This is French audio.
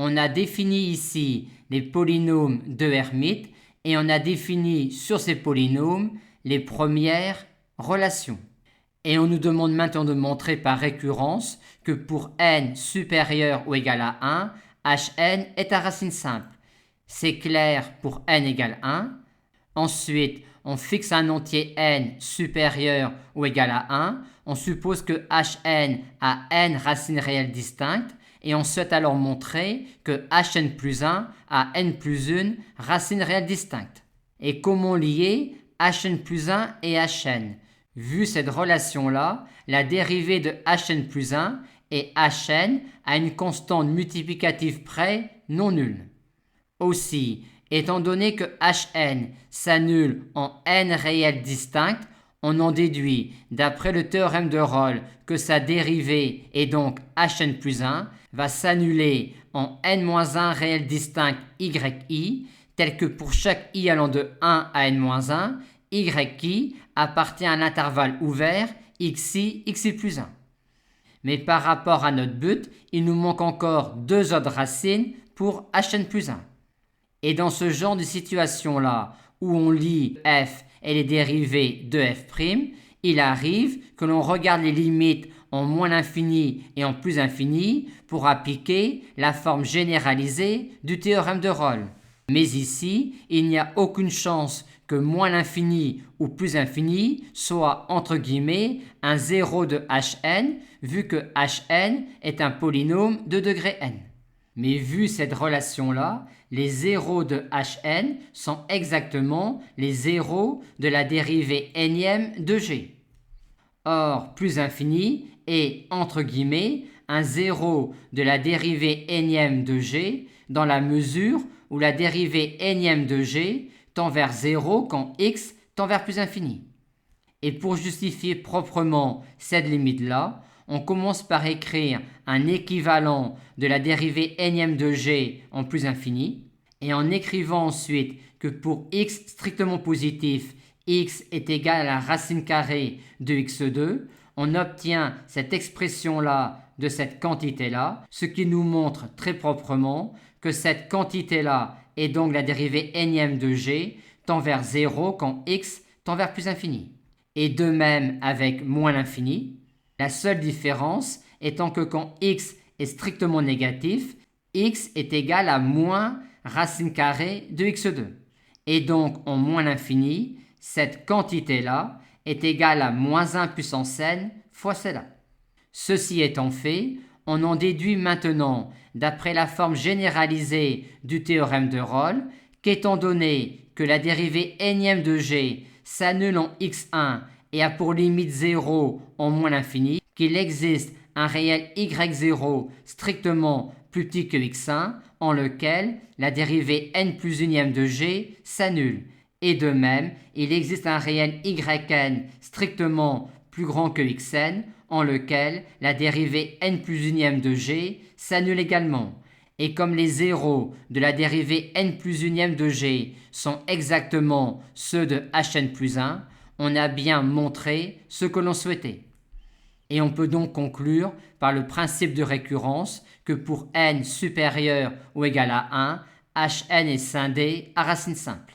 on a défini ici les polynômes de Hermite et on a défini sur ces polynômes les premières relations. Et on nous demande maintenant de montrer par récurrence que pour n supérieur ou égal à 1, Hn est à racine simple. C'est clair pour n égale 1. Ensuite, on fixe un entier n supérieur ou égal à 1. On suppose que Hn a n racines réelles distinctes et on souhaite alors montrer que Hn plus 1 a n plus 1 racines réelles distinctes. Et comment lier Hn plus 1 et Hn? Vu cette relation-là, la dérivée de Hn plus 1 est Hn à une constante multiplicative près non nulle. Aussi, étant donné que Hn s'annule en n réelles distinctes, on en déduit, d'après le théorème de Rolle, que sa dérivée, et donc Hn plus 1, va s'annuler en n-1 réelles distinctes yi, tel que pour chaque i allant de 1 à n-1, yi appartient à l'intervalle ouvert xi plus 1. Mais par rapport à notre but, il nous manque encore deux autres racines pour Hn plus 1. Et dans ce genre de situation-là, où on lie f et les dérivées de f', il arrive que l'on regarde les limites en moins l'infini et en plus infini pour appliquer la forme généralisée du théorème de Rolle. Mais ici, il n'y a aucune chance que moins l'infini ou plus infini soit entre guillemets un zéro de Hn, vu que Hn est un polynôme de degré n. Mais vu cette relation-là, les zéros de Hn sont exactement les zéros de la dérivée nème de g. Or, plus infini est, entre guillemets, un zéro de la dérivée nème de g dans la mesure où la dérivée nème de g tend vers 0 quand x tend vers plus infini. Et pour justifier proprement cette limite-là, on commence par écrire un équivalent de la dérivée nème de g en plus infini, et en écrivant ensuite que pour x strictement positif, x est égal à la racine carrée de x2, on obtient cette expression-là de cette quantité-là, ce qui nous montre très proprement que cette quantité-là est donc la dérivée nème de g tend vers 0 quand x tend vers plus infini. Et de même avec moins l'infini, la seule différence étant que quand x est strictement négatif, x est égal à moins racine carrée de x2. Et donc en moins l'infini, cette quantité-là est égale à moins 1 puissance n fois celle-là. Ceci étant fait, on en déduit maintenant, d'après la forme généralisée du théorème de Rolle, qu'étant donné que la dérivée nème de g s'annule en x1 et a pour limite 0 en moins l'infini, qu'il existe un réel y0 strictement plus petit que x1, en lequel la dérivée n plus unième de g s'annule. Et de même, il existe un réel yn strictement plus grand que xn, en lequel la dérivée n plus unième de g s'annule également. Et comme les zéros de la dérivée n plus unième de g sont exactement ceux de Hn plus 1, on a bien montré ce que l'on souhaitait. Et on peut donc conclure par le principe de récurrence que pour n supérieur ou égal à 1, Hn est scindé à racine simple.